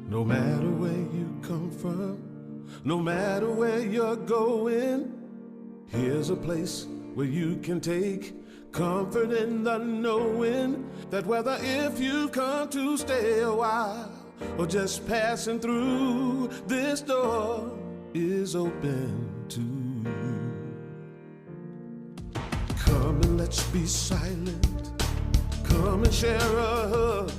No matter where you come from, no matter where you're going, here's a place where you can take comfort in the knowing that whether if you've come to stay a while or just passing through, this door is open to you. Come and let's be silent. Come and share a hug.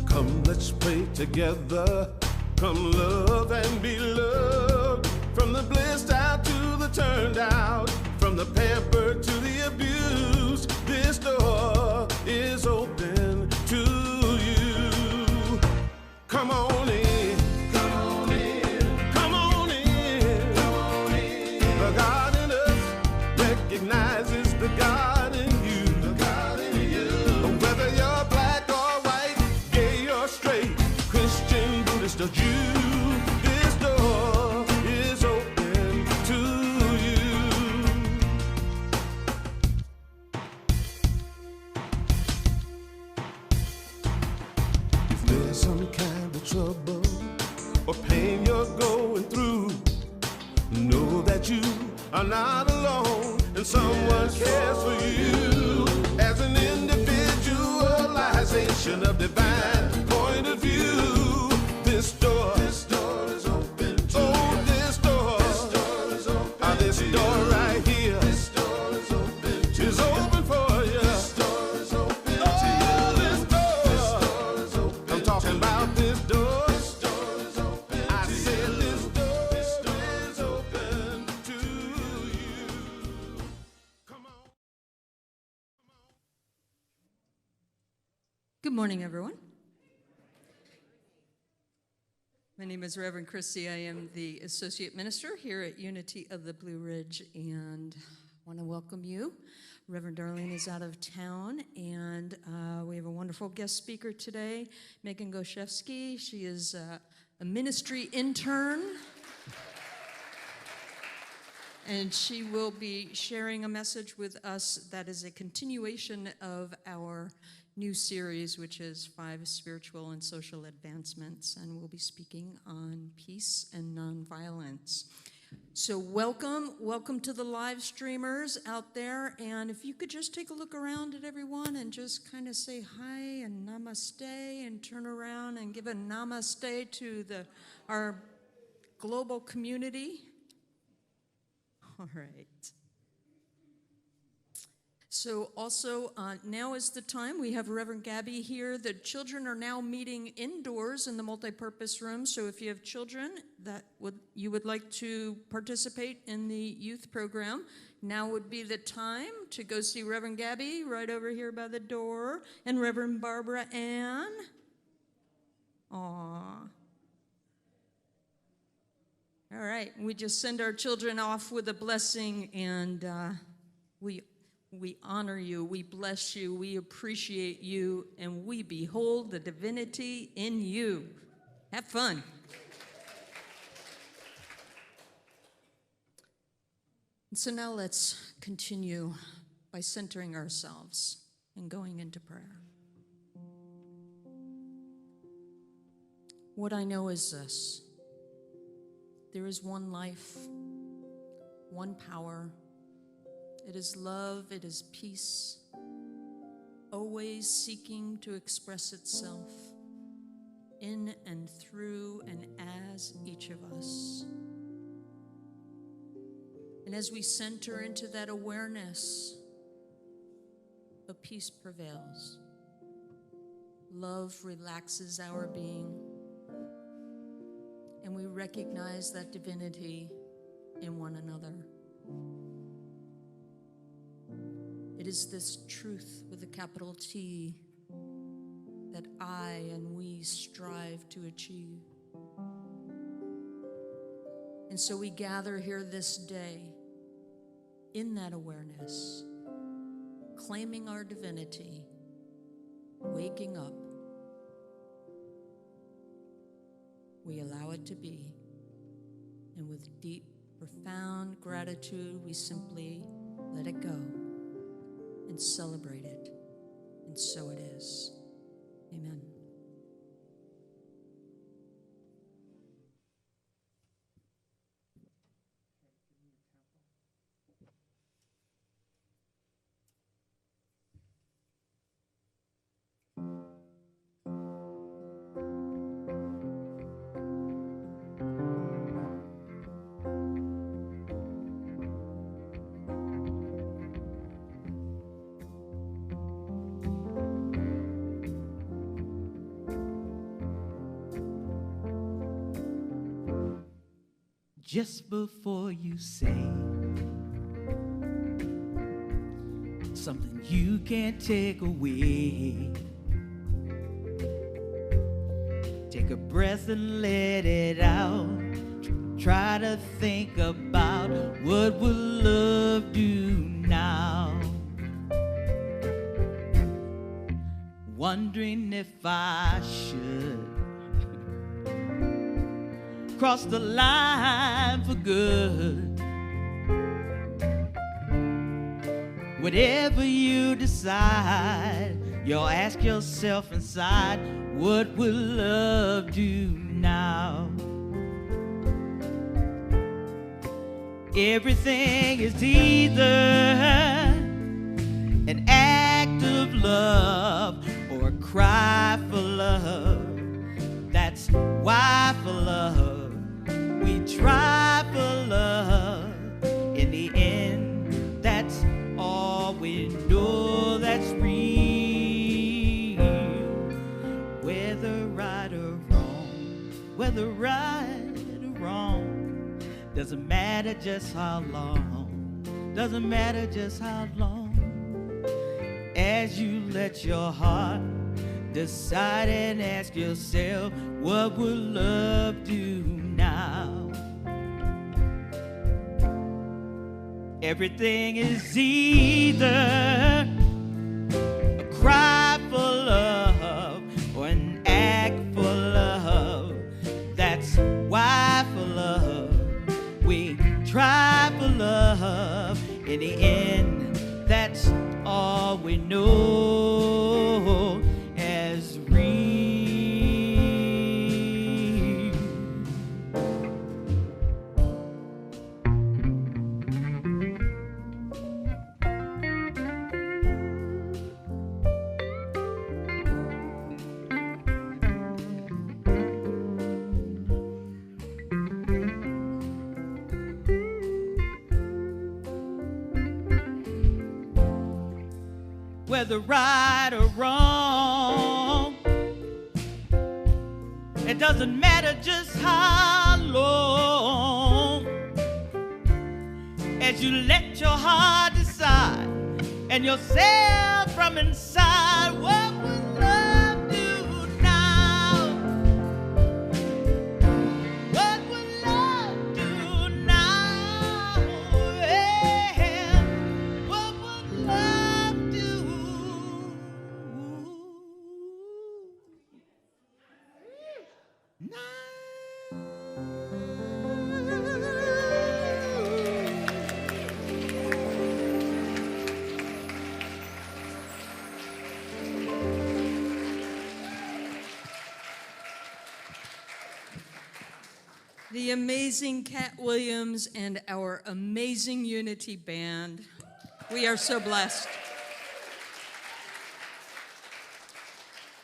Come, let's pray together. Come, love and be loved. From the blissed out to the turned out, from the pampered to the abused, this door is open to you. Come on in. Come on in. Come on in. Come on in. The God in us recognizes the God in you. The God in you. Whether you're black or white, gay or straight, Christian, Buddhist or Jew, this door is open to you. If there's some kind of trouble or pain you're going through, know that you are not alone and someone cares for you. As an individualization of divine point of view, this door is open to you. This door is open. This door right here, this door is open to you. Is open for you. This door is open to you. This door is open. I'm talking about this door. This door is open. I said this door is open to you. Come on. Good morning, everyone. My name is Reverend Christy. I am the Associate Minister here at Unity of the Blue Ridge, and I want to welcome you. Reverend Darlene is out of town, and we have a wonderful guest speaker today, Meagen Gosiewski. She is a ministry intern, and she will be sharing a message with us that is a continuation of our new series, which is 5 Spiritual and Social Advancements, and we'll be speaking on peace and nonviolence. So welcome to the live streamers out there, and if you could just take a look around at everyone and just kind of say hi and namaste and turn around and give a namaste to our global community. All right. So also, now is the time. We have Reverend Gabby here. The children are now meeting indoors in the multipurpose room. So if you have children that you would like to participate in the youth program, now would be the time to go see Reverend Gabby right over here by the door, and Reverend Barbara Ann. Aw. All right, we just send our children off with a blessing, and we honor you, we bless you, we appreciate you, and we behold the divinity in you. Have fun. And so now let's continue by centering ourselves and going into prayer. What I know is this: there is one life, one power. It is love, it is peace, always seeking to express itself in and through and as each of us. And as we center into that awareness, a peace prevails. Love relaxes our being, and we recognize that divinity in one another. It is this truth with a capital T that I and we strive to achieve. And so we gather here this day in that awareness, claiming our divinity, waking up. We allow it to be, and with deep, profound gratitude, we simply let it go and celebrate it. And so it is. Amen. just before you say something you can't take away. Take a breath and let it out. Try to think about what would love do now. Wondering if I should cross the line for good. Whatever you decide, you'll ask yourself inside, what will love do now? Everything is either an act of love or a cry for love. That's why for love we try for love. In the end, that's all we know that's real. Whether right or wrong, whether right or wrong, doesn't matter just how long, doesn't matter just how long. As you let your heart decide and ask yourself, what will love do now? Everything is either a cry for love or an act for love. That's why for love we try for love. In the end, that's all we know as real. Whether right or wrong, it doesn't matter just how long. As you let your heart decide and yourself from inside, what would love do now? What would love do now? Yeah. What would love do now? The amazing Cat Williams and our amazing Unity Band. We are so blessed.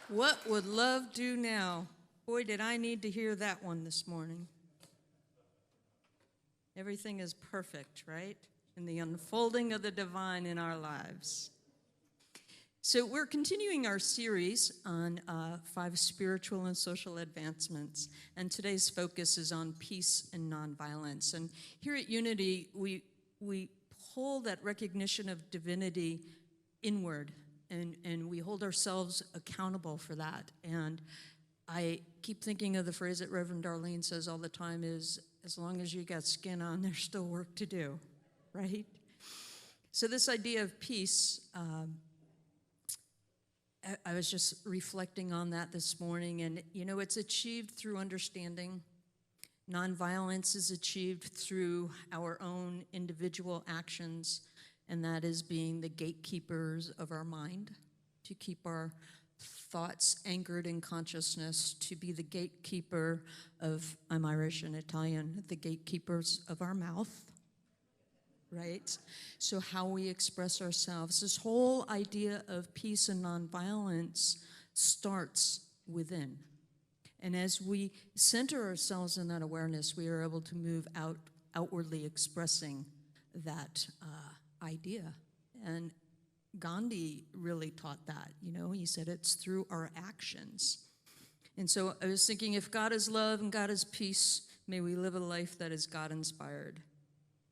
What would love do now? Boy, did I need to hear that one this morning. Everything is perfect, right? In the unfolding of the divine in our lives. So we're continuing our series on 5 spiritual and social advancements, and today's focus is on peace and nonviolence. And here at Unity, we pull that recognition of divinity inward, and we hold ourselves accountable for that. And I keep thinking of the phrase that Reverend Darlene says all the time is, as long as you got skin on, there's still work to do, right? So this idea of peace, I was just reflecting on that this morning, and you know, it's achieved through understanding. Nonviolence is achieved through our own individual actions, and that is being the gatekeepers of our mind, to keep our thoughts anchored in consciousness, to be the gatekeeper of, I'm Irish and Italian, the gatekeepers of our mouth, right? So how we express ourselves. This whole idea of peace and nonviolence starts within. And as we center ourselves in that awareness, we are able to move outwardly expressing that idea. And Gandhi really taught that, you know, he said it's through our actions. And so I was thinking, if God is love and God is peace, May we live a life that is God-inspired,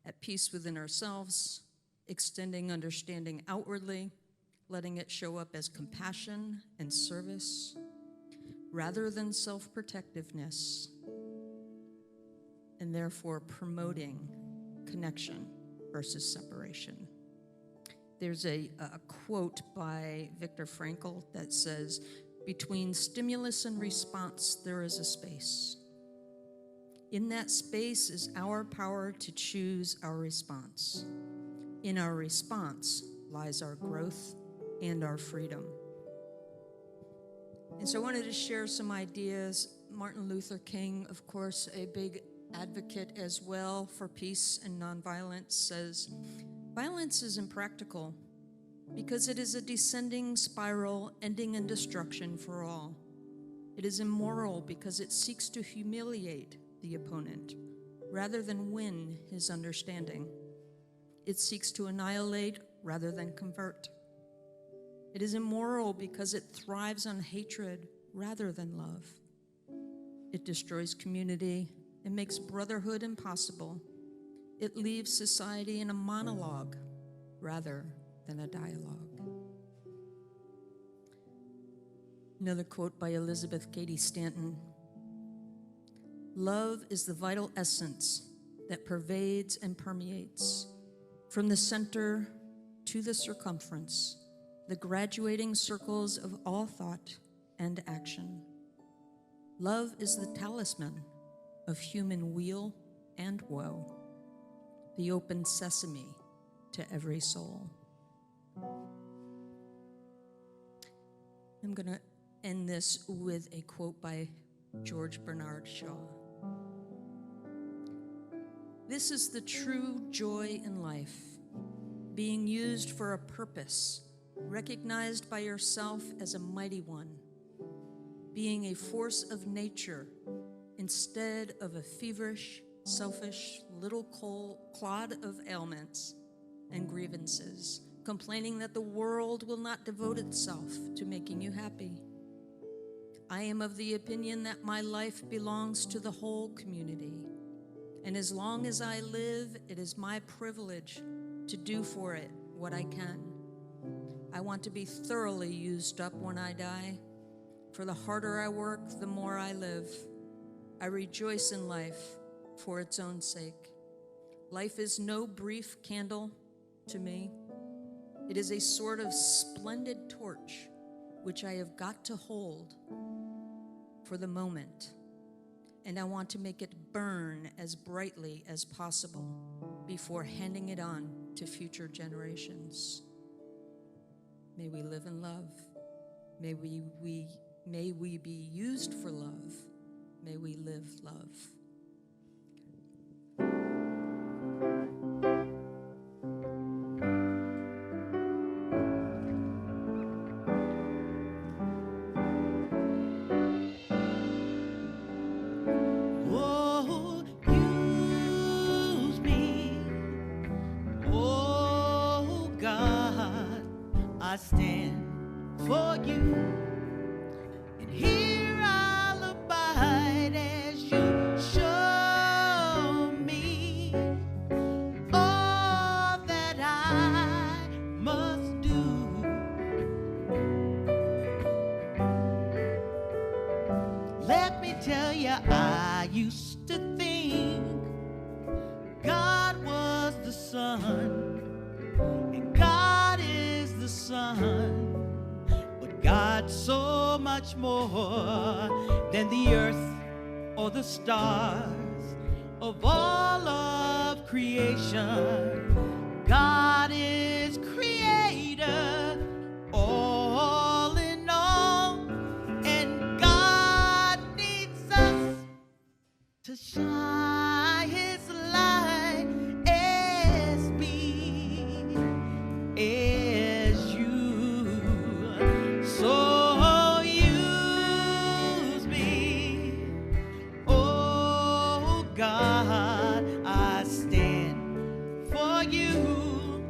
at peace within ourselves, extending understanding outwardly, letting it show up as compassion and service, rather than self-protectiveness, and therefore promoting connection versus separation. There's a quote by Viktor Frankl that says, "Between stimulus and response, there is a space. In that space is our power to choose our response. In our response lies our growth and our freedom." And so I wanted to share some ideas. Martin Luther King, of course, a big advocate as well for peace and nonviolence, says, "Violence is impractical because it is a descending spiral ending in destruction for all. It is immoral because it seeks to humiliate the opponent rather than win his understanding. It seeks to annihilate rather than convert. It is immoral because it thrives on hatred rather than love. It destroys community and makes brotherhood impossible. It leaves society in a monologue rather than a dialogue." Another quote by Elizabeth Cady Stanton: "Love is the vital essence that pervades and permeates, from the center to the circumference, the graduating circles of all thought and action. Love is the talisman of human weal and woe, the open sesame to every soul." I'm going to end this with a quote by George Bernard Shaw. "This is the true joy in life, being used for a purpose, recognized by yourself as a mighty one, being a force of nature instead of a feverish, selfish little clod of ailments and grievances, complaining that the world will not devote itself to making you happy. I am of the opinion that my life belongs to the whole community, and as long as I live, it is my privilege to do for it what I can. I want to be thoroughly used up when I die, for the harder I work, the more I live. I rejoice in life for its own sake. Life is no brief candle to me. It is a sort of splendid torch which I have got to hold for the moment, and I want to make it burn as brightly as possible before handing it on to future generations. May we live in love. May we be used for love. May we live love." Oh, use me. Oh, God, I stand for you. And here I'll abide as you show me all that I must do. Let me tell you, I used to think God was the sun and God is the sun. God's so much more than the earth or the stars of all of creation. God is creator, all in all, and God needs us to shine His light as me, as you. So use me, oh God, I stand for you.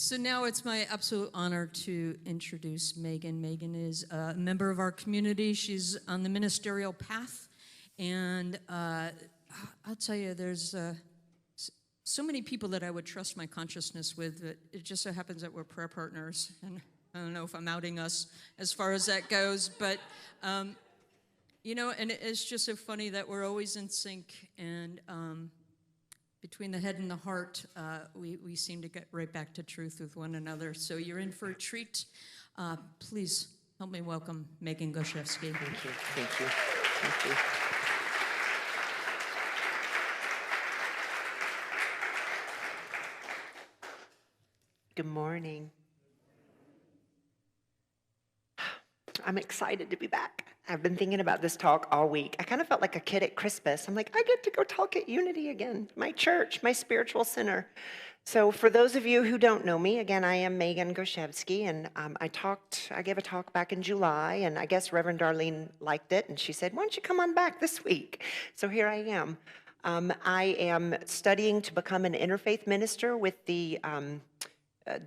So now it's my absolute honor to introduce Meagen. Meagen is a member of our community. She's on the ministerial path. And I'll tell you, there's so many people that I would trust my consciousness with, but it just so happens that we're prayer partners. And I don't know if I'm outing us as far as that goes, but, you know, and it's just so funny that we're always in sync. And between the head and the heart, we seem to get right back to truth with one another. So you're in for a treat. Please help me welcome Meagen Gosiewski. Thank you, thank you, thank you. Good morning. I'm excited to be back. I've been thinking about this talk all week. I kind of felt like a kid at Christmas. I'm like, I get to go talk at Unity again, my church, my spiritual center. So for those of you who don't know me, again, I am Meagen Gosiewski, and I gave a talk back in July, and I guess Reverend Darlene liked it, and she said, why don't you come on back this week? So here I am. I am studying to become an interfaith minister with the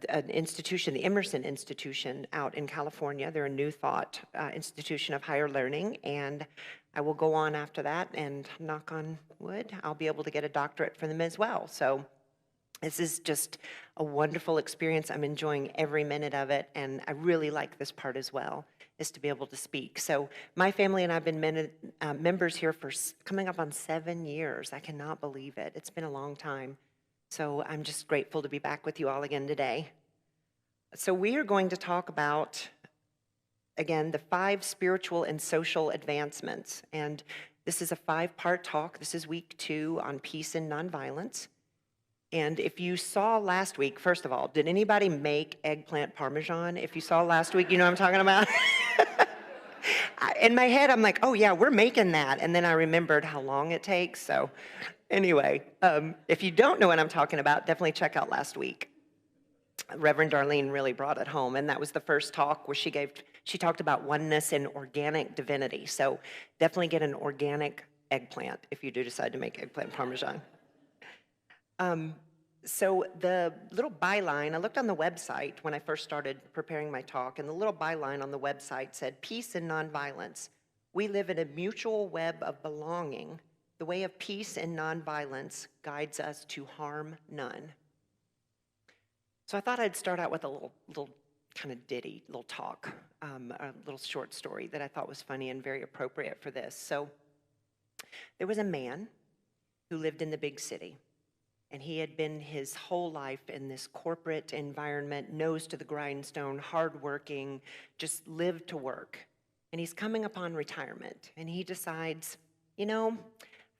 an institution, the Emerson Institution out in California. They're a New Thought institution of higher learning, and I will go on after that, and knock on wood, I'll be able to get a doctorate from them as well. So this is just a wonderful experience. I'm enjoying every minute of it, and I really like this part as well, is to be able to speak. So my family and I have been members here for coming up on 7 years. I cannot believe it. It's been a long time. So I'm just grateful to be back with you all again today. So we are going to talk about, again, the 5 spiritual and social advancements. And this is a 5-part talk. This is week 2 on peace and nonviolence. And if you saw last week, first of all, did anybody make eggplant parmesan? If you saw last week, you know what I'm talking about? In my head, I'm like, oh yeah, we're making that. And then I remembered how long it takes. So anyway, if you don't know what I'm talking about, definitely check out last week. Reverend Darlene really brought it home. And that was the first talk where she talked about oneness and organic divinity. So definitely get an organic eggplant if you do decide to make eggplant parmesan. So the little byline, I looked on the website when I first started preparing my talk, and the little byline on the website said, peace and nonviolence. We live in a mutual web of belonging. The way of peace and nonviolence guides us to harm none. So I thought I'd start out with a little kind of ditty, little talk, a little short story that I thought was funny and very appropriate for this. So there was a man who lived in the big city. And he had been his whole life in this corporate environment, nose to the grindstone, hardworking, just lived to work. And he's coming upon retirement. And he decides, you know,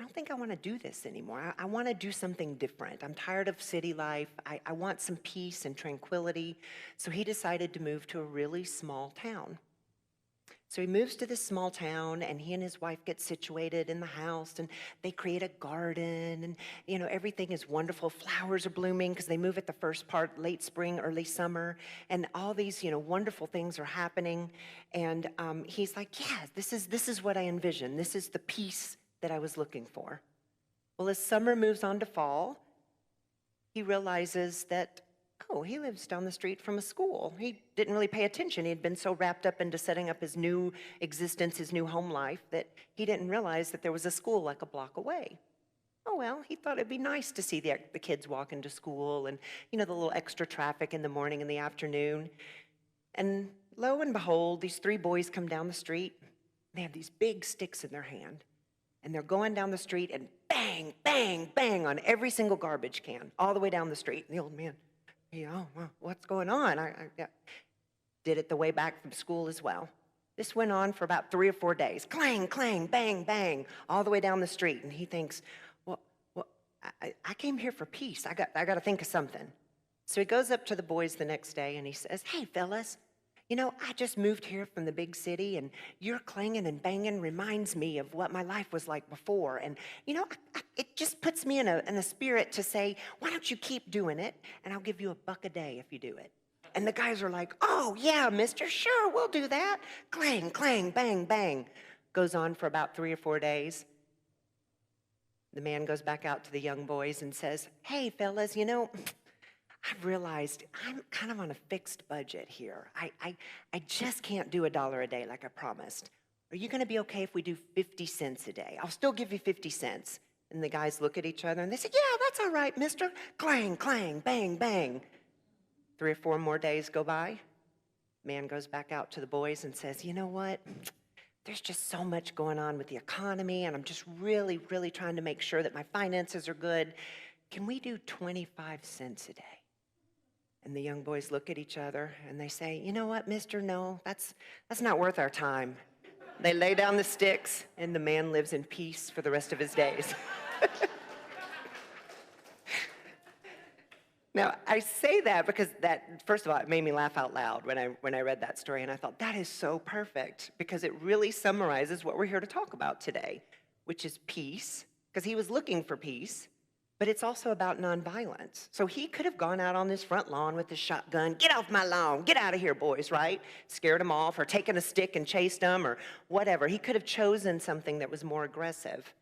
I don't think I want to do this anymore. I want to do something different. I'm tired of city life. I want some peace and tranquility. So he decided to move to a really small town. So he moves to this small town, and he and his wife get situated in the house, and they create a garden, and you know, everything is wonderful. Flowers are blooming because they move at the first part, late spring, early summer, and all these, you know, wonderful things are happening. And he's like, yeah, this is what I envision. This is the peace that I was looking for. Well, as summer moves on to fall, he realizes that, oh, he lives down the street from a school. He didn't really pay attention. He had been so wrapped up into setting up his new existence, his new home life, that he didn't realize that there was a school like a block away. Oh, well, he thought it'd be nice to see the kids walk into school and, you know, the little extra traffic in the morning and the afternoon. And lo and behold, these 3 boys come down the street. They have these big sticks in their hand. And they're going down the street and bang, bang, bang on every single garbage can, all the way down the street. And the old man, yeah, well, what's going on? I did it the way back from school as well. This went on for about 3 or 4 days. Clang, clang, bang, bang, all the way down the street. And he thinks, well, I came here for peace. I got to think of something. So he goes up to the boys the next day and he says, hey, fellas, you know, I just moved here from the big city, and your clanging and banging reminds me of what my life was like before. And, you know, it just puts me in a spirit to say, why don't you keep doing it, and I'll give you $1 a day if you do it. And the guys are like, oh, yeah, mister, sure, we'll do that. Clang, clang, bang, bang. Goes on for about 3 or 4 days. The man goes back out to the young boys and says, hey, fellas, you know, I've realized I'm kind of on a fixed budget here. I just can't do $1 a day like I promised. Are you going to be okay if we do 50 cents a day? I'll still give you 50 cents. And the guys look at each other and they say, yeah, that's all right, mister. Clang, clang, bang, bang. 3 or 4 more days go by. Man goes back out to the boys and says, you know what? There's just so much going on with the economy, and I'm just really, really trying to make sure that my finances are good. Can we do 25 cents a day? And the young boys look at each other and they say, you know what, mister, no, that's not worth our time. They lay down the sticks, and the man lives in peace for the rest of his days. Now, I say that because that, first of all, it made me laugh out loud when I read that story, and I thought, that is so perfect, because it really summarizes what we're here to talk about today, which is peace, because he was looking for peace, but it's also about nonviolence. So he could have gone out on this front lawn with his shotgun, get off my lawn, get out of here, boys, right? Scared them off, or taken a stick and chased them, or whatever. He could have chosen something that was more aggressive,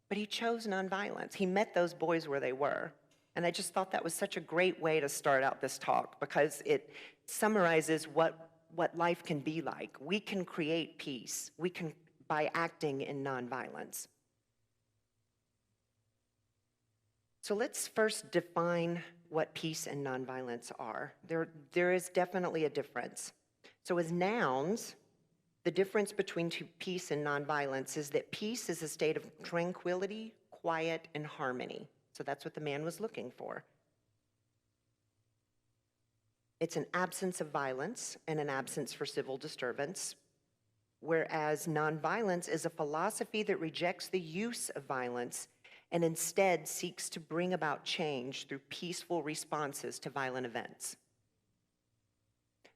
but he chose nonviolence. He met those boys where they were. And I just thought that was such a great way to start out this talk, because it summarizes what life can be like. We can create peace. We can, by acting in nonviolence. So let's first define what peace and nonviolence are. There is definitely a difference. So as nouns, the difference between peace and nonviolence is that peace is a state of tranquility, quiet, and harmony. So that's what the man was looking for. It's an absence of violence and an absence for civil disturbance, whereas nonviolence is a philosophy that rejects the use of violence and instead seeks to bring about change through peaceful responses to violent events.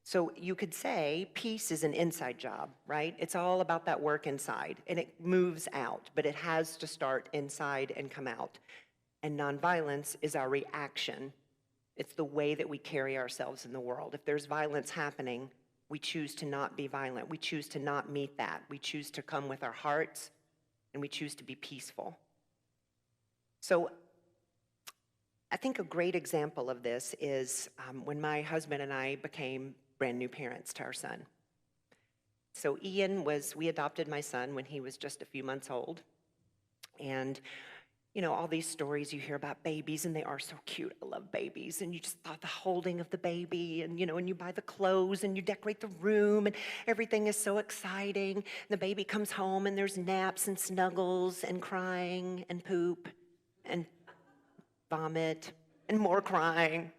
So you could say peace is an inside job, right? It's all about that work inside, and it moves out, but it has to start inside and come out. And nonviolence is our reaction. It's the way that we carry ourselves in the world. If there's violence happening, we choose to not be violent. We choose to not meet that. We choose to come with our hearts, and we choose to be peaceful. So I think a great example of this is when my husband and I became brand new parents to our son. So Ian we adopted my son when he was just a few months old. And you know, all these stories you hear about babies, and they are so cute. I love babies. And you just thought the holding of the baby, and you know, and you buy the clothes and you decorate the room, and everything is so exciting. And the baby comes home and there's naps and snuggles and crying and poop and vomit and more crying.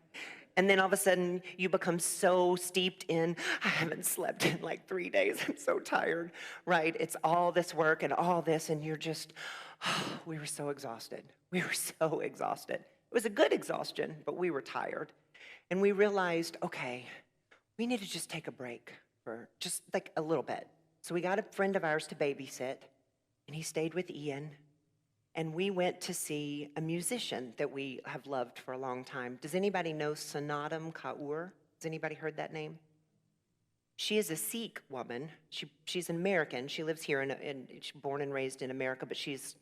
And then all of a sudden you become so steeped in, I haven't slept in like 3 days. I'm so tired, right? It's all this work and all this, and you're just, we were so exhausted. We were so exhausted. It was a good exhaustion, but we were tired. And we realized, okay, we need to just take a break for just like a little bit. So we got a friend of ours to babysit, and he stayed with Ian. And we went to see a musician that we have loved for a long time. Does anybody know Sonatam Kaur? Has anybody heard that name? She is a Sikh woman. She's an American. She lives here, she's born and raised in America, but she's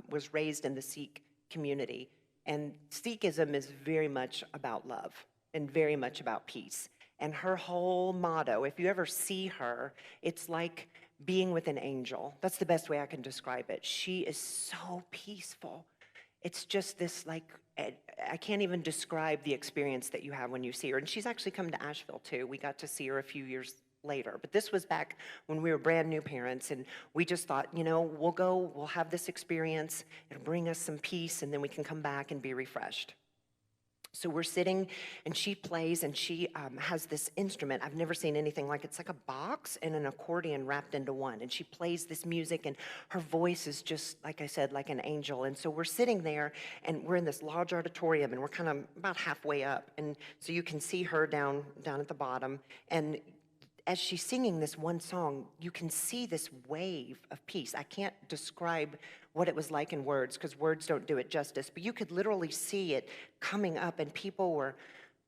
was raised in the Sikh community. And Sikhism is very much about love and very much about peace. And her whole motto, if you ever see her, it's like being with an angel. That's the best way I can describe it. She is so peaceful. It's just this, like, I can't even describe the experience that you have when you see her. And she's actually come to Asheville too. We got to see her a few years later. But this was back when we were brand new parents, and we just thought, you know, we'll have this experience. It'll bring us some peace, and then we can come back and be refreshed. So we're sitting, and she plays, and she has this instrument. I've never seen anything like it. It's like a box and an accordion wrapped into one. And she plays this music, and her voice is just, like I said, like an angel. And so we're sitting there, and we're in this large auditorium, and we're kind of about halfway up. And so you can see her down at the bottom. And as she's singing this one song, you can see this wave of peace. I can't describe what it was like in words, because words don't do it justice, but you could literally see it coming up, and people were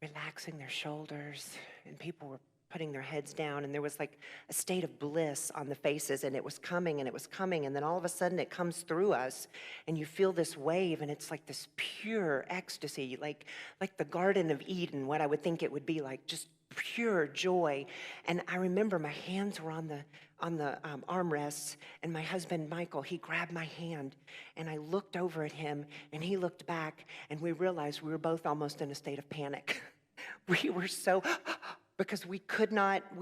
relaxing their shoulders, and people were putting their heads down, and there was like a state of bliss on the faces, and it was coming, and it was coming, and then all of a sudden it comes through us, and you feel this wave, and it's like this pure ecstasy, like the Garden of Eden, what I would think it would be like, just pure joy. And I remember my hands were on the armrests, and my husband Michael, he grabbed my hand, and I looked over at him, and he looked back, and we realized we were both almost in a state of panic. We were so, because we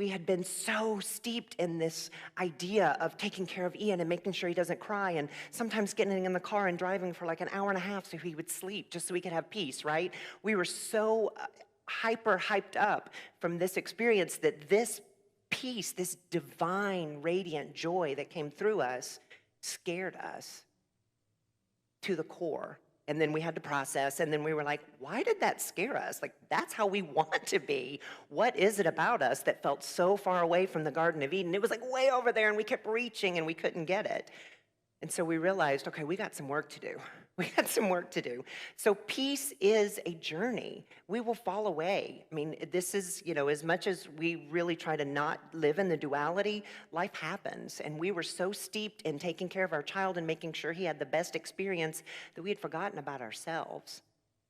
had been so steeped in this idea of taking care of Ian and making sure he doesn't cry, and sometimes getting in the car and driving for like an hour and a half so he would sleep, just so we could have peace, right? We were so hyped up from this experience that this peace, this divine, radiant joy that came through us scared us to the core. And then we had to process, and then we were like, why did that scare us? Like, that's how we want to be. What is it about us that felt so far away from the Garden of Eden? It was like way over there, and we kept reaching, and we couldn't get it. And so we realized, okay, we got some work to do. We got some work to do. So peace is a journey. We will fall away. I mean, this is, as much as we really try to not live in the duality, life happens. And we were so steeped in taking care of our child and making sure he had the best experience that we had forgotten about ourselves.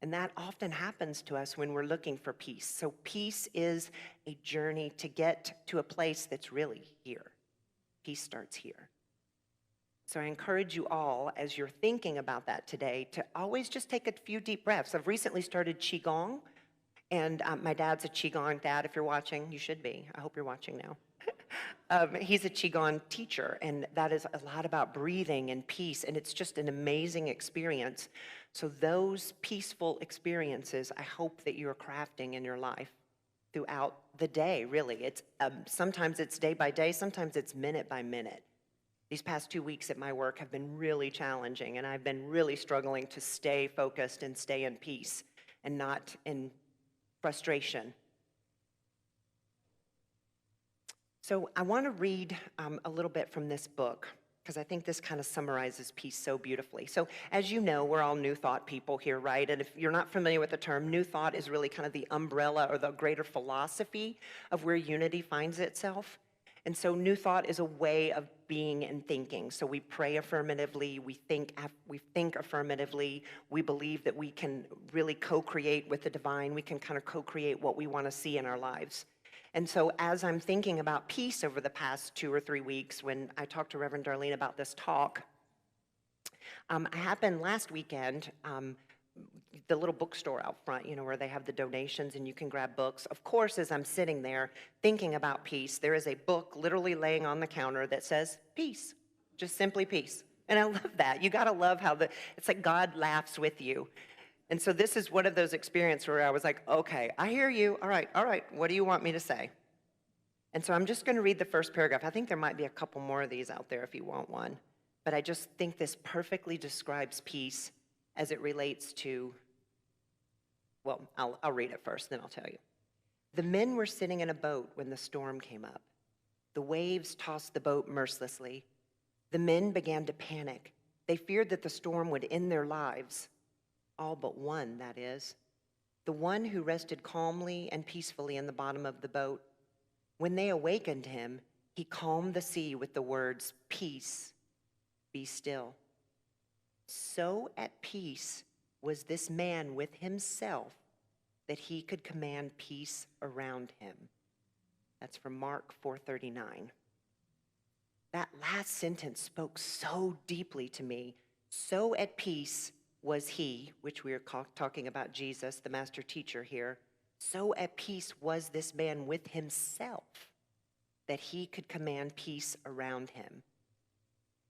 And that often happens to us when we're looking for peace. So peace is a journey to get to a place that's really here. Peace starts here. So I encourage you all, as you're thinking about that today, to always just take a few deep breaths. I've recently started Qigong, and my dad's a Qigong dad. If you're watching, you should be. I hope you're watching now. He's a Qigong teacher, and that is a lot about breathing and peace, and it's just an amazing experience. So those peaceful experiences, I hope that you're crafting in your life throughout the day, really. It's sometimes it's day by day, sometimes it's minute by minute. These past 2 weeks at my work have been really challenging, and I've been really struggling to stay focused and stay in peace and not in frustration. So I want to read a little bit from this book, because I think this kind of summarizes peace so beautifully. So as you know, we're all New Thought people here, right? And if you're not familiar with the term, New Thought is really kind of the umbrella or the greater philosophy of where unity finds itself. And so New Thought is a way of being and thinking. So we pray affirmatively, we think affirmatively, we believe that we can really co-create with the divine, we can kind of co-create what we want to see in our lives. And so as I'm thinking about peace over the past 2 or 3 weeks, when I talked to Reverend Darlene about this talk, I happened last weekend, the little bookstore out front, where they have the donations and you can grab books. Of course, as I'm sitting there thinking about peace, there is a book literally laying on the counter that says peace, just simply peace. And I love that. You got to love how it's like God laughs with you. And so this is one of those experiences where I was like, okay, I hear you. All right. What do you want me to say? And so I'm just going to read the first paragraph. I think there might be a couple more of these out there if you want one. But I just think this perfectly describes peace as it relates to, well, I'll read it first, then I'll tell you. The men were sitting in a boat when the storm came up. The waves tossed the boat mercilessly. The men began to panic. They feared that the storm would end their lives. All but one, that is. The one who rested calmly and peacefully in the bottom of the boat. When they awakened him, he calmed the sea with the words, "Peace, be still." So at peace was this man with himself that he could command peace around him. That's from Mark 4:39. That last sentence spoke so deeply to me. So at peace was he, which we are talking about Jesus, the master teacher here. So at peace was this man with himself that he could command peace around him.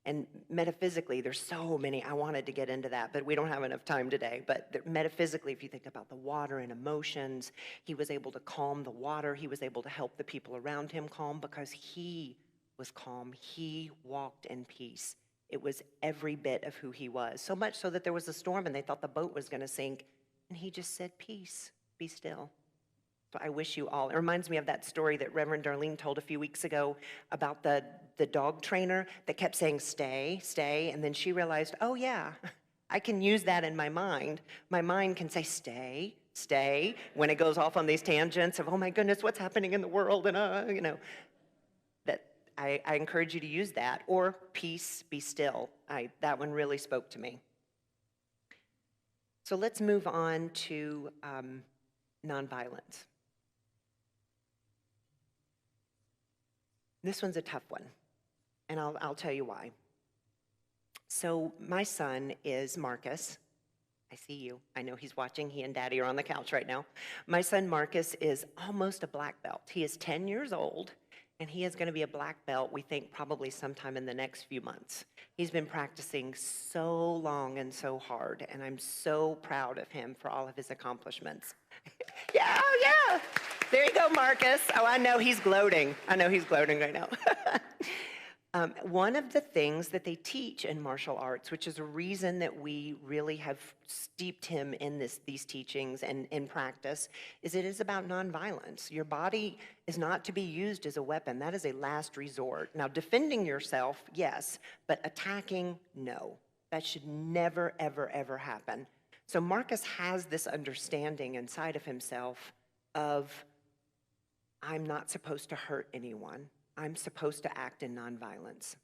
And metaphysically, there's so many, I wanted to get into that, but we don't have enough time today. But metaphysically, if you think about the water and emotions, he was able to calm the water. He was able to help the people around him calm because he was calm. He walked in peace. It was every bit of who he was. So much so that there was a storm and they thought the boat was going to sink. And he just said, "Peace, be still." So I wish you all, it reminds me of that story that Reverend Darlene told a few weeks ago about the dog trainer that kept saying, "Stay, stay." And then she realized, oh yeah, I can use that in my mind. My mind can say, "Stay, stay when it goes off on these tangents of, oh my goodness, what's happening in the world, and that I encourage you to use that, or peace, be still. That one really spoke to me. So let's move on to nonviolence. This one's a tough one, and I'll tell you why. So my son is Marcus. I see you. I know he's watching. He and Daddy are on the couch right now. My son Marcus is almost a black belt. He is 10 years old, and he is going to be a black belt, we think, probably sometime in the next few months. He's been practicing so long and so hard, and I'm so proud of him for all of his accomplishments. Yeah, yeah. There you go, Marcus. Oh, I know he's gloating. I know he's gloating right now. One of the things that they teach in martial arts, which is a reason that we really have steeped him in these teachings and in practice, is it is about nonviolence. Your body is not to be used as a weapon. That is a last resort. Now, defending yourself, yes, but attacking, no. That should never, ever, ever happen. So Marcus has this understanding inside of himself of, I'm not supposed to hurt anyone. I'm supposed to act in nonviolence.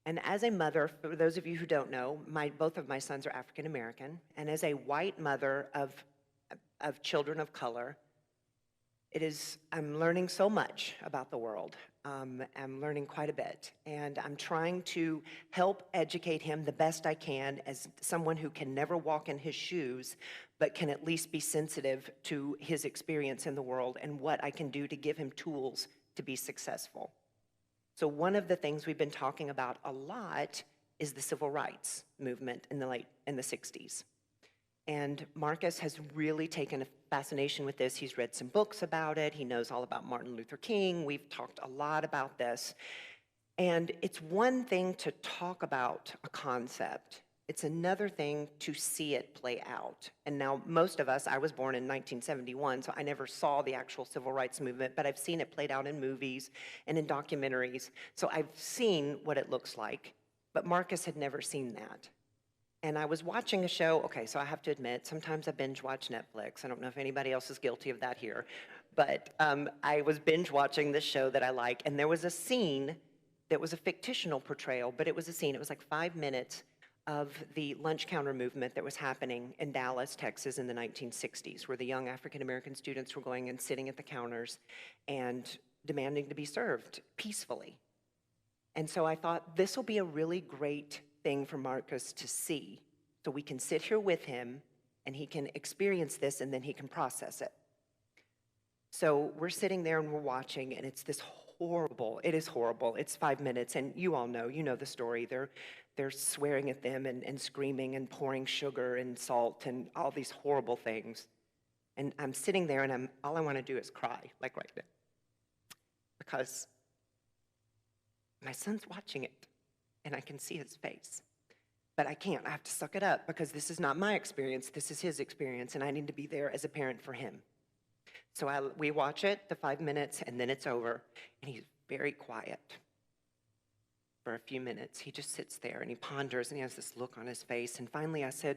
And as a mother, for those of you who don't know, both of my sons are African American, and as a white mother of children of color, I'm learning so much about the world. I'm learning quite a bit, and I'm trying to help educate him the best I can as someone who can never walk in his shoes, but can at least be sensitive to his experience in the world and what I can do to give him tools to be successful. So one of the things we've been talking about a lot is the civil rights movement in the 60s. And Marcus has really taken a fascination with this. He's read some books about it. He knows all about Martin Luther King. We've talked a lot about this. And it's one thing to talk about a concept. It's another thing to see it play out. And now most of us, I was born in 1971, so I never saw the actual civil rights movement, but I've seen it played out in movies and in documentaries. So I've seen what it looks like, but Marcus had never seen that. And I was watching a show, okay, so I have to admit, sometimes I binge watch Netflix. I don't know if anybody else is guilty of that here. But I was binge watching this show that I like, and there was a scene that was a fictional portrayal, but it was a scene, it was like 5 minutes of the lunch counter movement that was happening in Dallas, Texas in the 1960s, where the young African-American students were going and sitting at the counters and demanding to be served peacefully. And so I thought, this will be a really great thing for Marcus to see, so we can sit here with him and he can experience this and then he can process it. So we're sitting there and we're watching, and it's this horrible, it is horrible. It's 5 minutes, and you all know, you know the story. They're swearing at them and screaming and pouring sugar and salt and all these horrible things. And I'm sitting there and all I want to do is cry, like right now. Because my son's watching it. And I can see his face. But I can't. I have to suck it up because this is not my experience. This is his experience, and I need to be there as a parent for him. So we watch it, the 5 minutes, and then it's over. And he's very quiet for a few minutes. He just sits there, and he ponders, and he has this look on his face. And finally I said,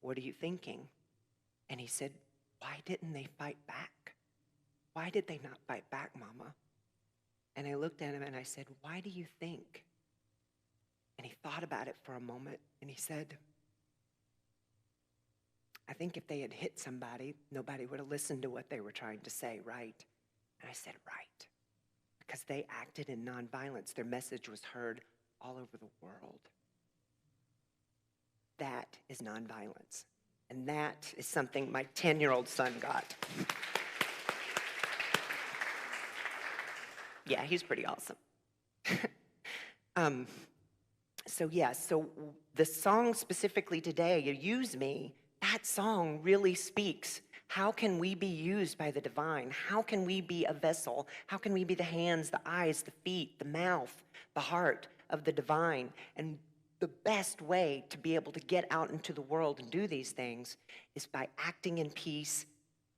"What are you thinking?" And he said, "Why didn't they fight back? Why did they not fight back, Mama?" And I looked at him, and I said, "Why do you think?" And he thought about it for a moment, and he said, "I think if they had hit somebody, nobody would have listened to what they were trying to say, right?" And I said, "Right." Because they acted in nonviolence. Their message was heard all over the world. That is nonviolence. And that is something my 10-year-old son got. Yeah, he's pretty awesome. So the song specifically today, "You Use Me," that song really speaks. How can we be used by the divine? How can we be a vessel? How can we be the hands, the eyes, the feet, the mouth, the heart of the divine? And the best way to be able to get out into the world and do these things is by acting in peace,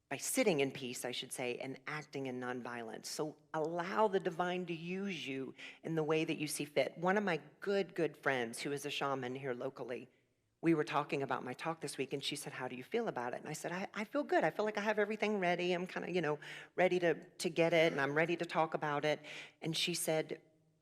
by sitting in peace, I should say, and acting in nonviolence. So allow the divine to use you in the way that you see fit. One of my good friends, who is a shaman here locally, we were talking about my talk this week, and she said, how do you feel about it? And I said, I feel good. I feel like I have everything ready. I'm kind of, ready to get it, and I'm ready to talk about it. And I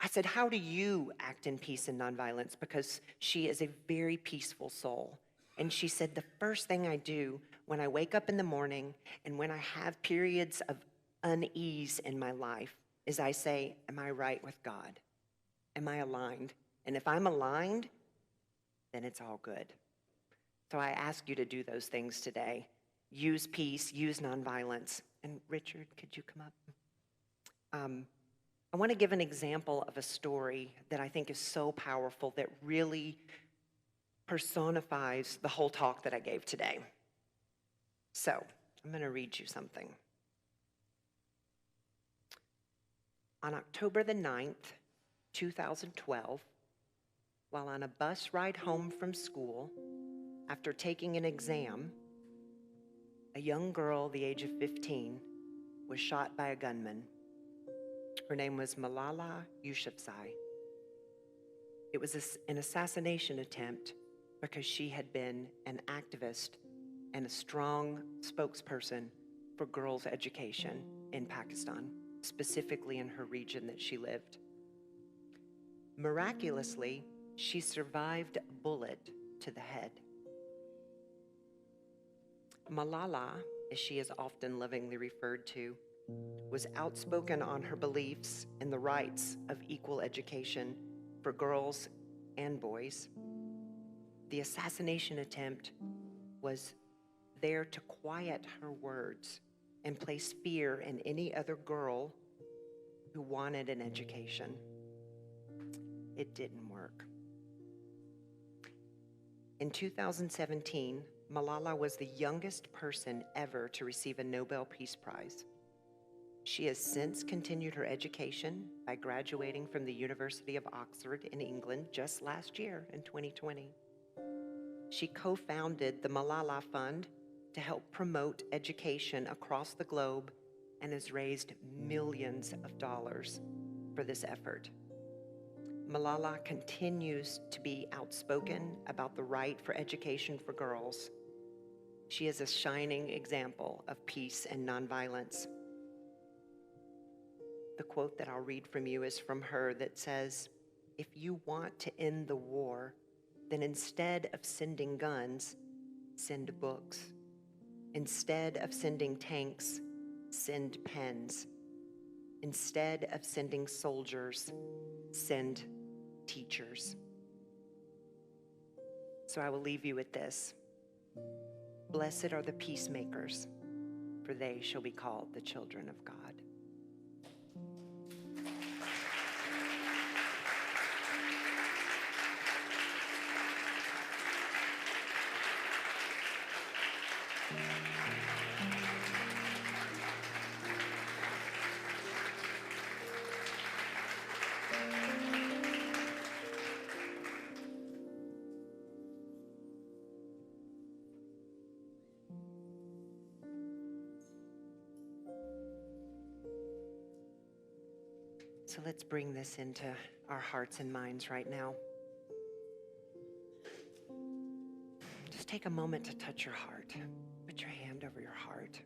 said, how do you act in peace and nonviolence? Because she is a very peaceful soul. And she said, the first thing I do when I wake up in the morning and when I have periods of unease in my life is I say, am I right with God? Am I aligned? And if I'm aligned, then it's all good. So I ask you to do those things today. Use peace, use nonviolence. And Richard, could you come up? I want to give an example of a story that I think is so powerful that really personifies the whole talk that I gave today. So I'm going to read you something. On October the 9th, 2012, while on a bus ride home from school, after taking an exam, a young girl, the age of 15, was shot by a gunman. Her name was Malala Yousafzai. It was an assassination attempt because she had been an activist and a strong spokesperson for girls' education in Pakistan, specifically in her region that she lived. Miraculously, she survived a bullet to the head. Malala, as she is often lovingly referred to, was outspoken on her beliefs in the rights of equal education for girls and boys. The assassination attempt was there to quiet her words and place fear in any other girl who wanted an education. It didn't work. In 2017, Malala was the youngest person ever to receive a Nobel Peace Prize. She has since continued her education by graduating from the University of Oxford in England just last year in 2020. She co-founded the Malala Fund to help promote education across the globe and has raised millions of dollars for this effort. Malala continues to be outspoken about the right for education for girls. She is a shining example of peace and nonviolence. The quote that I'll read from you is from her that says, if you want to end the war, then instead of sending guns, send books. Instead of sending tanks, send pens. Instead of sending soldiers, send teachers. So I will leave you with this. Blessed are the peacemakers, for they shall be called the children of God. So let's bring this into our hearts and minds right now. Just take a moment to touch your heart. Put your hand over your heart.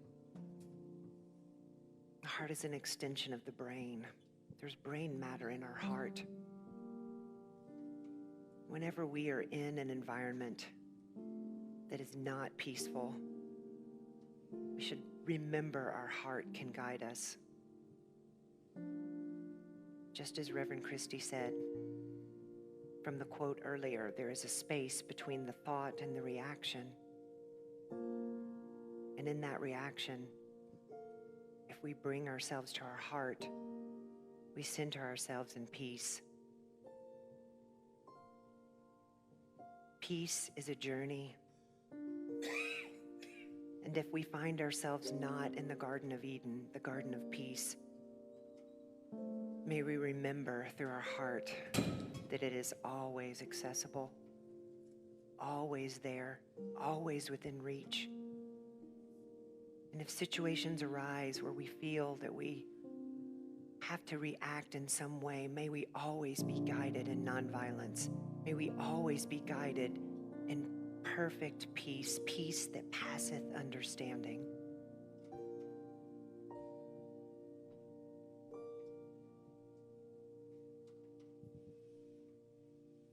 The heart is an extension of the brain. There's brain matter in our heart. Whenever we are in an environment that is not peaceful, we should remember our heart can guide us. Just as Reverend Christie said from the quote earlier, there is a space between the thought and the reaction. And in that reaction, if we bring ourselves to our heart, we center ourselves in peace. Peace is a journey. And if we find ourselves not in the Garden of Eden, the Garden of Peace, may we remember through our heart that it is always accessible, always there, always within reach. And if situations arise where we feel that we have to react in some way, may we always be guided in nonviolence. May we always be guided in perfect peace, peace that passeth understanding.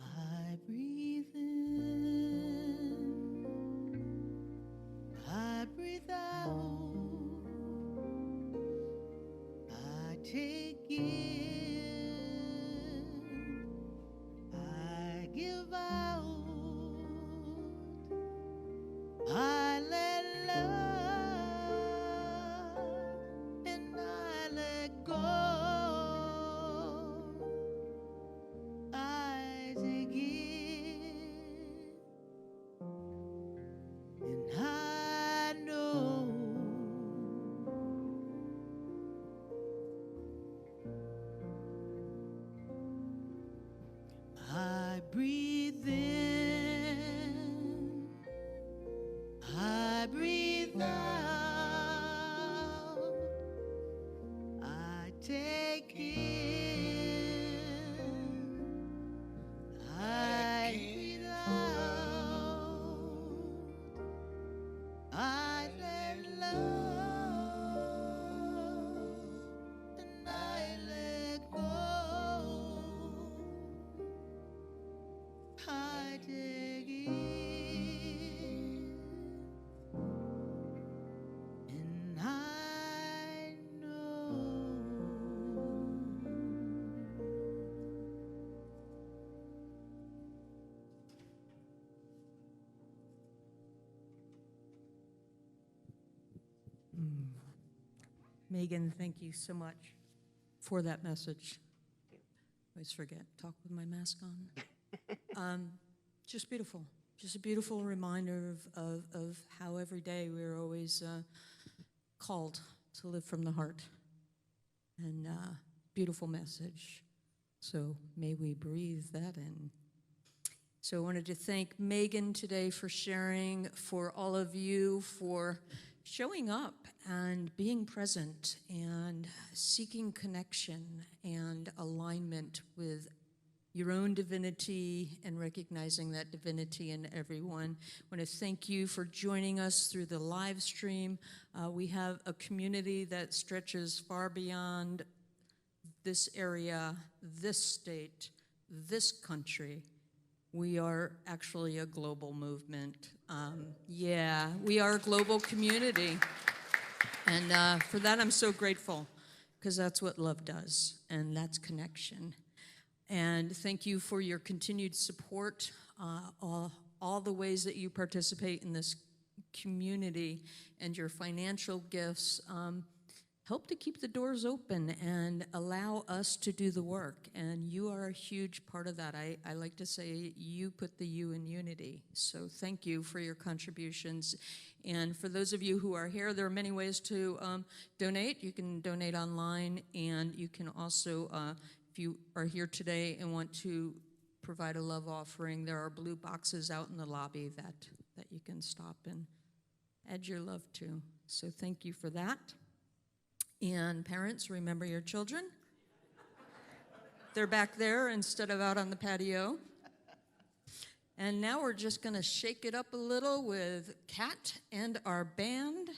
I breathe in, I breathe out, I take in, I give out, I let love, and I let go. I take it, and I know I breathe in, I breathe out, I take in, I breathe out, I let love, and I let go. I take it, and I know. Meagen, thank you so much for that message. Always forget, talk with my mask on. Just beautiful. Just a beautiful reminder of how every day we're always called to live from the heart. And beautiful message. So may we breathe that in. So I wanted to thank Meagen today for sharing, for all of you for showing up and being present and seeking connection and alignment with your own divinity and recognizing that divinity in everyone. I want to thank you for joining us through the live stream. We have a community that stretches far beyond this area, this state, this country. We are actually a global movement. Yeah, we are a global community. And for that, I'm so grateful, because that's what love does, and that's connection. And thank you for your continued support, all the ways that you participate in this community, and your financial gifts help to keep the doors open and allow us to do the work. And you are a huge part of that. I like to say you put the U in unity. So thank you for your contributions. And for those of you who are here, there are many ways to donate. You can donate online, and you can also, if you are here today and want to provide a love offering, there are blue boxes out in the lobby that you can stop and add your love to. So thank you for that. And parents, remember your children. They're back there instead of out on the patio. And now we're just going to shake it up a little with Kat and our band.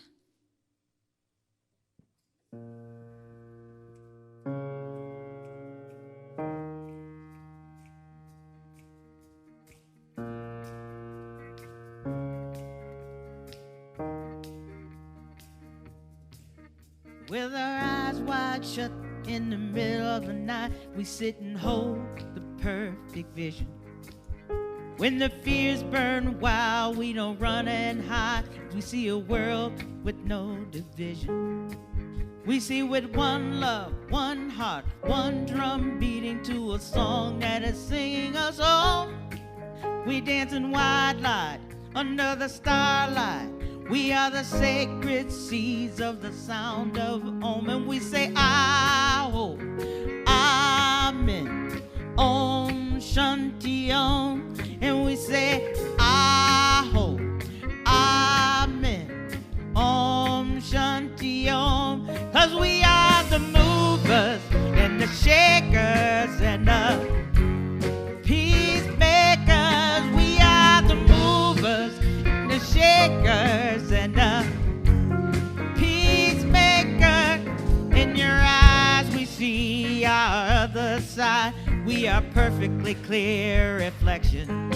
With our eyes wide shut in the middle of the night, we sit and hold the perfect vision. When the fears burn wild, we don't run and hide. We see a world with no division. We see with one love, one heart, one drum beating to a song that is singing us home. We dancing wide light under the starlight. We are the sacred seeds of the sound of Om, and we say Aho, Amen, Om Shanti Om, and we say Aho, Amen, Om Shanti Om, 'cause we are the movers and the shakers and the peacemakers. We are the movers are perfectly clear reflection.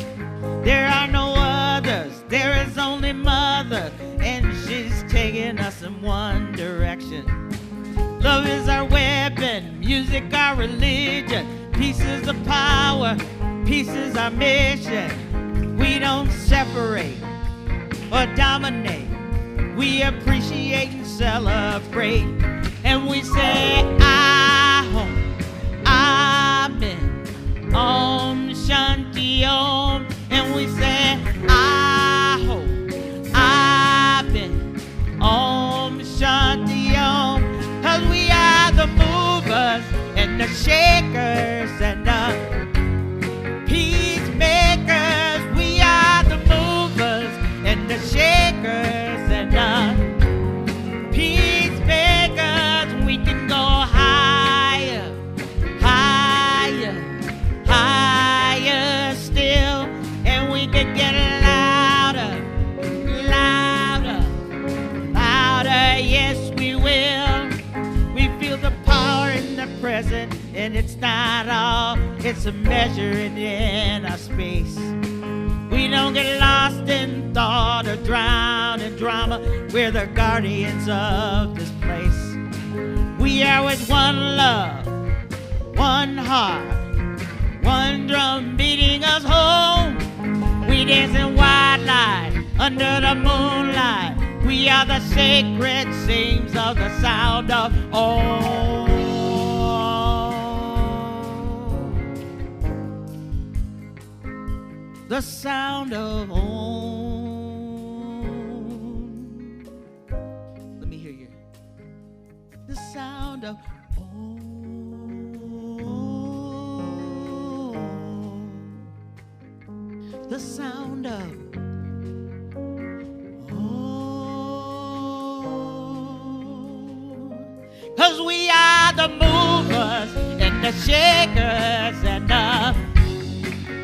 There are no others, there is only Mother, and she's taking us in one direction. Love is our weapon, music our religion. Peace is the power, peace is our mission. We don't separate or dominate. We appreciate and celebrate. And we say, Ahom, Amen, Om Shanti Om. And we say, Ahom, Amen, Om Shanti Om. 'Cause we are the movers and the shakers and the peacemakers. We are the movers and the shakers and the peacemakers. We can go higher, higher, higher still, and we can get louder, louder, louder. Yes, we will. We feel the power in the present, and it's not all, it's a measure in our space. We don't get lost in thought or drown in drama. We're the guardians of this place. We are with one love, one heart, one drum beating us home. We dance in white light under the moonlight. We are the sacred sings of the sound of Om. The sound of Om. Let me hear you. The sound of Om. The sound of Om. 'Cause we are the movers and the shakers and the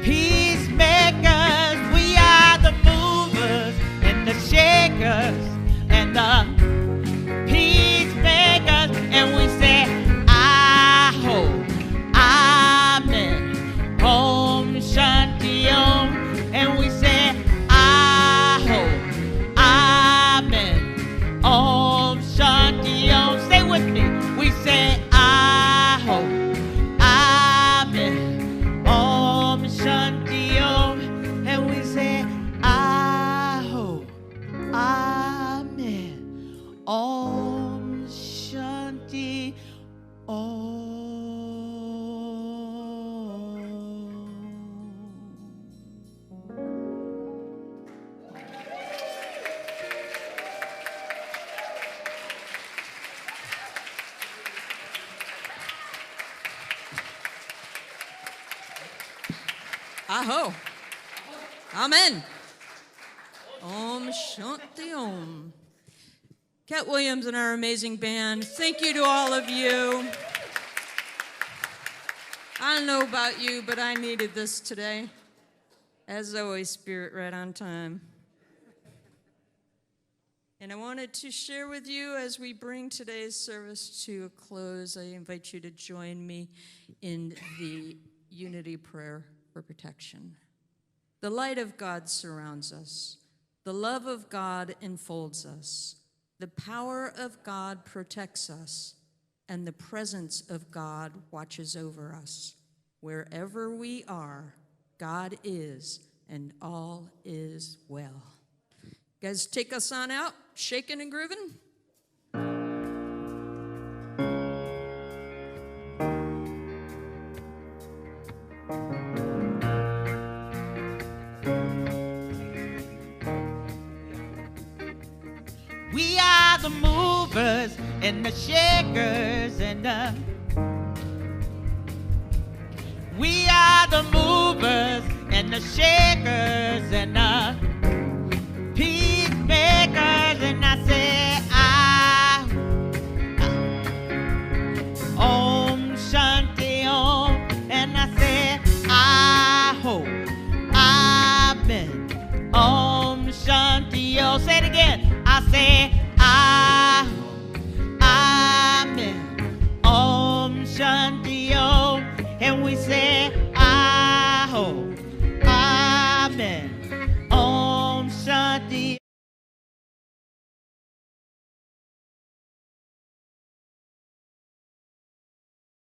peacemakers. We are the movers and the shakers and the peacemakers. And we say, Aho, Amen, Om Shanti Om. And we say, Aho, Amen, Om Shanti Om. Stay with me. We say, Aho, Amen, Om Shanti Om. And we say, Aho, Amen, Om Shanti Om. Aho. Amen. Om Shanti Om. Cat Williams and our amazing band, thank you to all of you. I don't know about you, but I needed this today. As always, Spirit, right on time. And I wanted to share with you as we bring today's service to a close, I invite you to join me in the unity prayer for protection. The light of God surrounds us. The love of God enfolds us. The power of God protects us. And the presence of God watches over us. Wherever we are, God is, and all is well. Guys, take us on out, shaking and grooving. We are the movers and the shakers and the we are the movers and the shakers and the peacemakers. And I say, Om Shanti Om. And I say, Aho, Amen, Om Shanti Om. Say it again. I say, Aho, Amen, Om Shanti Om. And we say,